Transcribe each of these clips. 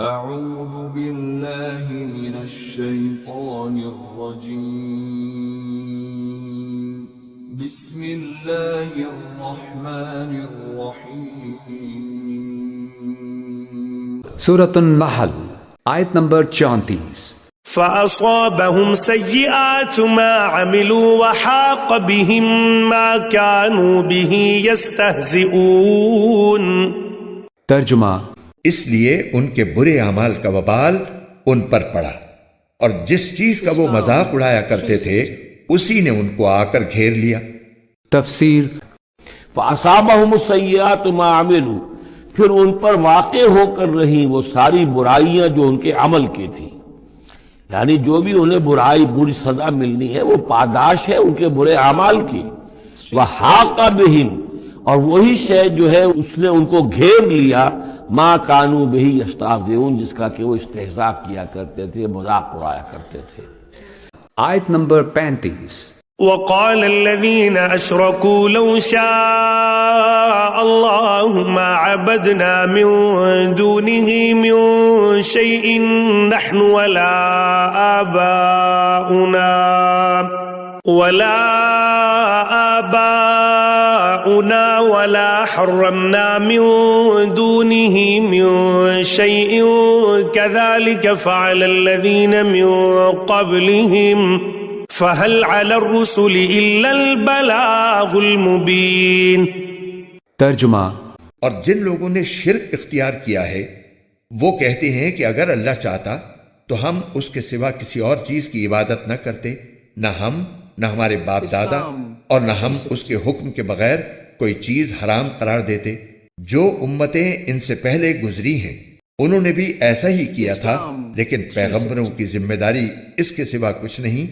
اعوذ باللہ من الشیطان الرجیم بسم اللہ الرحمن الرحیم سورۃ النحل آیت نمبر 34. فأصابهم سيئات ما عملوا وحاق بهم ما كانوا به يستهزئون. ترجمہ: اس لیے ان کے برے اعمال کا وبال ان پر پڑا، اور جس چیز کا وہ مذاق اڑایا کرتے تھے اسی نے ان کو آ کر گھیر لیا. تفسیر: فَأَصَابَهُمُ السَّيِّئَاتُ مَا عَمِلُوا، پھر ان پر واقع ہو کر رہی وہ ساری برائیاں جو ان کے عمل کی تھی، یعنی جو بھی انہیں بری سزا ملنی ہے وہ پاداش ہے ان کے برے اعمال کی. وَحَاقَ بِهِمْ، اور وہی شے جو ہے اس نے ان کو گھیر لیا، ما کانوا بہ یستہزئون، جس کا کہ وہ استہزاء کیا کرتے تھے، مذاق اڑایا کرتے تھے. آیت نمبر 35. وقال الذين أشركوا لو شاء الله ما عبدنا من دونه من شيء نحن ولا آباؤنا ولا حرمنا من دونه من شيء كذلك فعل الذين من قبلهم فَهَلْ عَلَى الرُّسُلِ إِلَّا الْبَلَاغُ الْمُبِينُ. ترجمہ: اور جن لوگوں نے شرک اختیار کیا ہے وہ کہتے ہیں کہ اگر اللہ چاہتا تو ہم اس کے سوا کسی اور چیز کی عبادت نہ کرتے، نہ ہم، نہ ہمارے باپ دادا، اور نہ ہم اس کے حکم کے بغیر کوئی چیز حرام قرار دیتے. جو امتیں ان سے پہلے گزری ہیں انہوں نے بھی ایسا ہی کیا تھا، لیکن پیغمبروں کی ذمہ داری اس کے سوا کچھ نہیں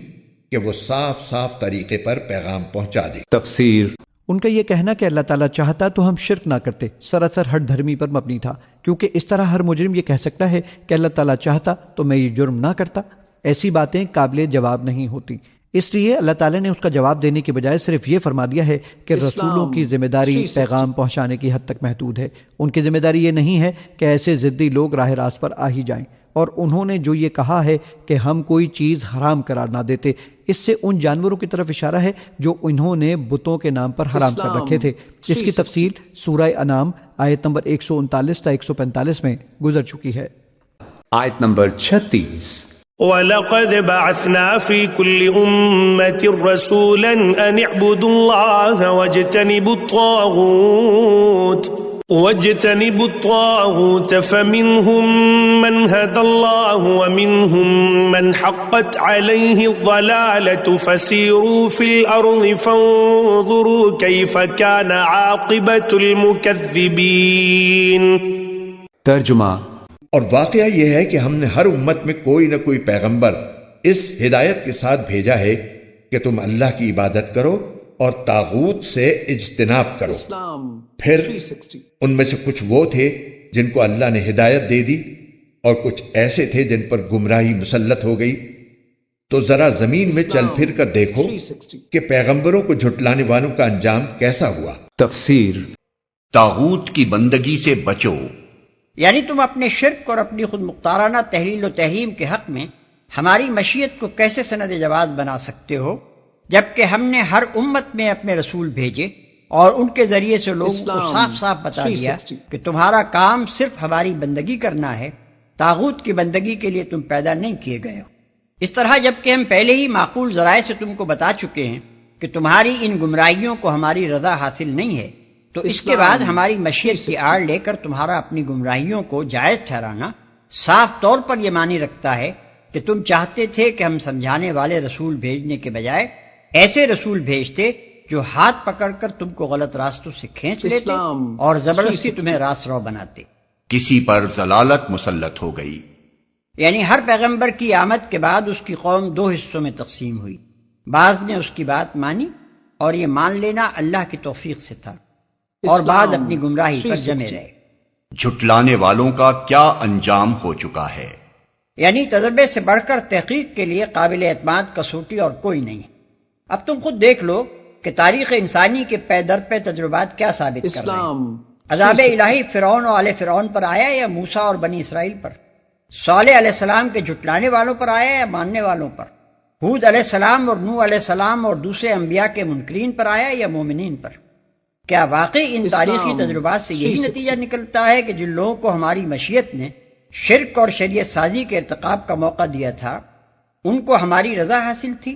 کہ وہ صاف صاف طریقے پر پیغام پہنچا دے. تفسیر: ان کا یہ کہنا کہ اللہ تعالیٰ چاہتا تو ہم شرک نہ کرتے سراسر ہٹ دھرمی پر مبنی تھا، کیونکہ اس طرح ہر مجرم یہ کہہ سکتا ہے کہ اللہ تعالیٰ چاہتا تو میں یہ جرم نہ کرتا. ایسی باتیں قابل جواب نہیں ہوتی، اس لیے اللہ تعالیٰ نے اس کا جواب دینے کے بجائے صرف یہ فرما دیا ہے کہ رسولوں کی ذمہ داری پیغام پہنچانے کی حد تک محدود ہے. ان کی ذمہ داری یہ نہیں ہے کہ ایسے ضدی لوگ راہ راست پر آ ہی جائیں. اور انہوں نے جو یہ کہا ہے کہ ہم کوئی چیز حرام قرار نہ دیتے، اس سے ان جانوروں کی طرف اشارہ ہے جو انہوں نے بتوں کے نام پر حرام کر رکھے تھے. اس کی تفصیل سورہ انعام آیت نمبر 139 تا 145 میں گزر چکی ہے. آیت نمبر 36. وَلَقَدْ بَعَثْنَا فِي كُلِّ أُمَّةٍ رَسُولًا أَنِ اعْبُدُوا اللَّهَ وَاجْتَنِبُوا الطَّاغُوتَ فَمِنْهُمْ مَنْ هَدَى اللَّهُ وَمِنْهُمْ مَنْ حَقَّتْ عَلَيْهِ الضَّلَالَةُ فَسِيرُوا فِي الْأَرْضِ فَانظُرُوا كَيْفَ كَانَ عَاقِبَةُ الْمُكَذِّبِينَ. ترجمہ: اور واقعہ یہ ہے کہ ہم نے ہر امت میں کوئی نہ کوئی پیغمبر اس ہدایت کے ساتھ بھیجا ہے کہ تم اللہ کی عبادت کرو اور طاغوت سے اجتناب کرو. پھر ان میں سے کچھ وہ تھے جن کو اللہ نے ہدایت دے دی اور کچھ ایسے تھے جن پر گمراہی مسلط ہو گئی. تو ذرا زمین میں چل پھر کر دیکھو کہ پیغمبروں کو جھٹلانے والوں کا انجام کیسا ہوا. تفسیر: طاغوت کی بندگی سے بچو، یعنی تم اپنے شرک اور اپنی خود مختارانہ تحلیل و تحریم کے حق میں ہماری مشیت کو کیسے سند جواز بنا سکتے ہو، جبکہ ہم نے ہر امت میں اپنے رسول بھیجے اور ان کے ذریعے سے لوگوں کو صاف صاف بتا دیا کہ تمہارا کام صرف ہماری بندگی کرنا ہے، طاغوت کی بندگی کے لیے تم پیدا نہیں کیے گئے ہو. اس طرح جبکہ ہم پہلے ہی معقول ذرائع سے تم کو بتا چکے ہیں کہ تمہاری ان گمراہیوں کو ہماری رضا حاصل نہیں ہے، تو اس کے بعد ہماری مشیت کی آڑ لے کر تمہارا اپنی گمراہیوں کو جائز ٹھہرانا صاف طور پر یہ معنی رکھتا ہے کہ تم چاہتے تھے کہ ہم سمجھانے والے رسول بھیجنے کے بجائے ایسے رسول بھیجتے جو ہاتھ پکڑ کر تم کو غلط راستوں سے کھینچ لیتے اور زبردستی تمہیں راست رو بناتے. کسی پر ضلالت مسلط ہو گئی. یعنی ہر پیغمبر کی آمد کے بعد اس کی قوم دو حصوں میں تقسیم ہوئی، بعض نے اس کی بات مانی اور یہ مان لینا اللہ کی توفیق سے تھا، اور بعض اپنی گمراہی پر جمے رہے. جھٹلانے والوں کا کیا انجام ہو چکا ہے. یعنی تجربے سے بڑھ کر تحقیق کے لیے قابل اعتماد کسوٹی اور کوئی نہیں. اب تم خود دیکھ لو کہ تاریخ انسانی کے پے در پے تجربات کیا ثابت کر رہے ہیں. عذاب الہی فرعون اور آل فرعون پر آیا یا موسیٰ اور بنی اسرائیل پر؟ صالح علیہ السلام کے جھٹلانے والوں پر آیا یا ماننے والوں پر؟ ہود علیہ السلام اور نوح علیہ السلام اور دوسرے انبیاء کے منکرین پر آیا یا مومنین پر؟ کیا واقعی ان تاریخی تجربات سے یہی نتیجہ نکلتا ہے کہ جن لوگوں کو ہماری مشیت نے شرک اور شریعت سازی کے ارتکاب کا موقع دیا تھا ان کو ہماری رضا حاصل تھی؟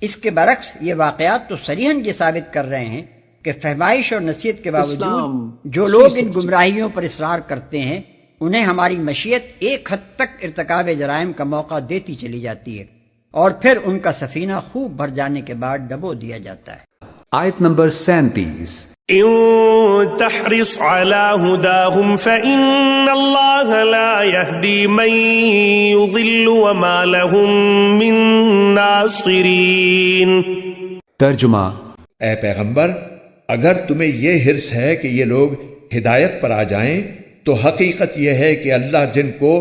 اس کے برعکس یہ واقعات تو صریحاً یہ ثابت کر رہے ہیں کہ فہمائش اور نصیحت کے باوجود جو لوگ ان گمراہیوں پر اصرار کرتے ہیں انہیں ہماری مشیت ایک حد تک ارتکاب جرائم کا موقع دیتی چلی جاتی ہے اور پھر ان کا سفینہ خوب بھر جانے کے بعد ڈبو دیا جاتا ہے۔ آیت نمبر 37۔ إن تحرص على هداهم فإن الله لا يهدي من يضل وما لهم من ناصرين۔ ترجمہ: اے پیغمبر، اگر تمہیں یہ حرص ہے کہ یہ لوگ ہدایت پر آ جائیں تو حقیقت یہ ہے کہ اللہ جن کو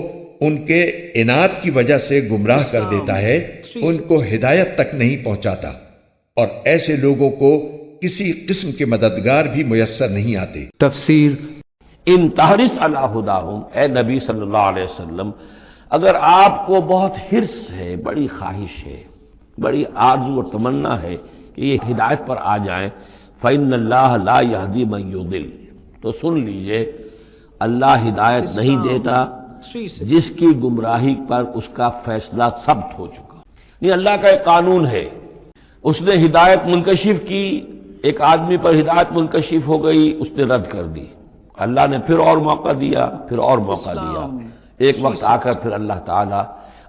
ان کے عناد کی وجہ سے گمراہ کر دیتا ہے ان کو ہدایت تک نہیں پہنچاتا، اور ایسے لوگوں کو کسی قسم کے مددگار بھی میسر نہیں آتے۔ تفسیر: ان تحرص علی ہداہم، اے نبی صلی اللہ علیہ وسلم، اگر آپ کو بہت حرص ہے، بڑی خواہش ہے، بڑی آرزو اور تمنا ہے کہ یہ ہدایت پر آ جائیں، فإن اللہ لا یہدی من یضل، تو سن لیجئے اللہ ہدایت نہیں دیتا جس کی گمراہی پر اس کا فیصلہ ثبت ہو چکا۔ یہ اللہ کا ایک قانون ہے، اس نے ہدایت منکشف کی، ایک آدمی پر ہدایت منکشف ہو گئی، اس نے رد کر دی، اللہ نے پھر اور موقع دیا، پھر اور موقع دیا، ایک وقت آ کر پھر اللہ تعالیٰ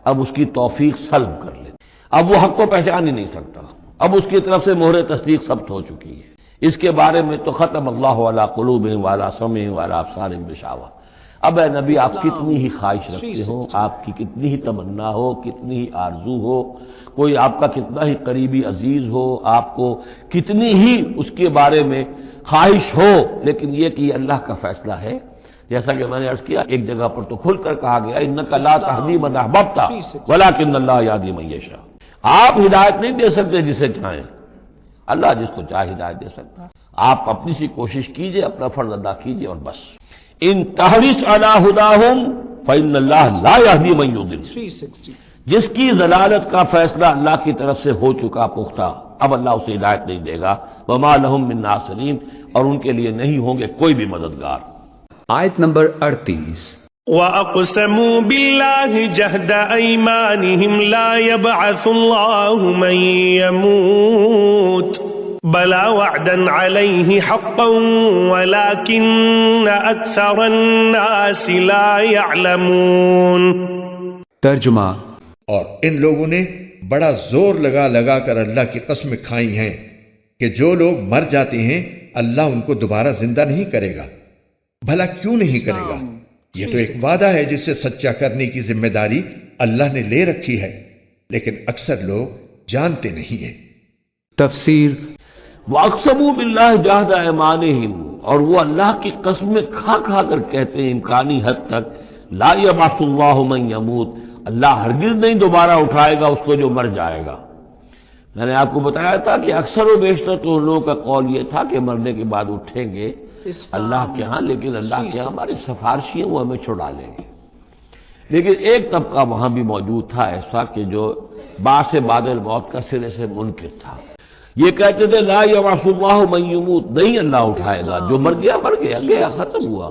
اب اس کی توفیق سلب کر لے، اب وہ حق کو پہچان ہی نہیں سکتا، اب اس کی طرف سے مہر تصدیق ثبت ہو چکی ہے۔ اس کے بارے میں تو ختم اللہ علی قلوبہم وعلی سمعہم وعلی ابصارہم غشاوہ۔ اب اے نبی، آپ کتنی ہی خواہش رکھتے ہو، آپ کی کتنی ہی تمنا ہو، کتنی ہی آرزو ہو، کوئی آپ کا کتنا ہی قریبی عزیز ہو، آپ کو کتنی ہی اس کے بارے میں خواہش ہو، لیکن یہ کہ یہ اللہ کا فیصلہ ہے، جیسا کہ میں نے عرض کیا، ایک جگہ پر تو کھل کر کہا گیا انک لا تہدی من احببت ولکن اللہ یہدی من یشاء۔ آپ ہدایت نہیں دے سکتے جسے چاہیں، اللہ جس کو چاہے ہدایت دے سکتا ہے۔ آپ اپنی سی کوشش کیجئے، اپنا فرض ادا کیجئے اور بس۔ ان تحرص علی ہداہم فإن اللہ لا یہدی من یضل، جس کی ضلالت کا فیصلہ اللہ کی طرف سے ہو چکا پختہ، اب اللہ اسے ہدایت نہیں دے گا، وما لہم من ناصرین، اور ان کے لیے نہیں ہوں گے کوئی بھی مددگار۔ آیت نمبر 38۔ وَأَقْسَمُوا بِاللَّهِ جَهْدَ أَيْمَانِهِمْ لَا يَبْعَثُ اللَّهُ مَن يَمُوتُ بَلَىٰ وَعْدًا عَلَيْهِ حَقًّا وَلَٰكِنَّ أَكْثَرَ النَّاسِ لَا يَعْلَمُونَ۔ ترجمہ: اور ان لوگوں نے بڑا زور لگا لگا کر اللہ کی قسمیں کھائی ہیں کہ جو لوگ مر جاتے ہیں اللہ ان کو دوبارہ زندہ نہیں کرے گا۔ بھلا کیوں نہیں کرے گا؟ یہ تو ایک وعدہ ہے جسے سچا کرنے کی ذمہ داری اللہ نے لے رکھی ہے، لیکن اکثر لوگ جانتے نہیں ہیں۔ تفسیر: وَأَقْسَمُوا بِاللَّهِ جَهْدَ أَيْمَانِهِمْ، اور وہ اللہ کی قسمیں کھا کھا کر کہتے ہیں امکانی حد تک، لا يبعث اللہ من يموت، اللہ ہرگز نہیں دوبارہ اٹھائے گا اس کو جو مر جائے گا۔ میں نے آپ کو بتایا تھا کہ اکثر و بیشتر تو ان لوگوں کا قول یہ تھا کہ مرنے کے بعد اٹھیں گے اللہ کے ہاں، لیکن اللہ کے ہاں ہمارے سفارشی ہیں، وہ ہمیں چھڑا لیں گے۔ لیکن ایک طبقہ وہاں بھی موجود تھا ایسا کہ جو بعث بعد الموت کا سرے سے منکر تھا، یہ کہتے تھے لا یبعث اللہ من یموت، نہیں اللہ اٹھائے گا، جو مر گیا مر گیا، گیا ختم ہوا۔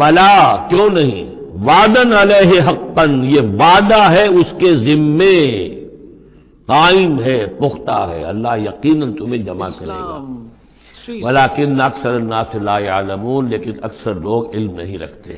بلا، کیوں نہیں، وعدن علیہ حقا، یہ وعدہ ہے اس کے ذمے، قائم ہے، پختہ ہے، اللہ یقیناً تمہیں جمع کرے گا۔ ولیکن اکثر الناس لا یعلمون، لیکن اکثر لوگ علم نہیں رکھتے۔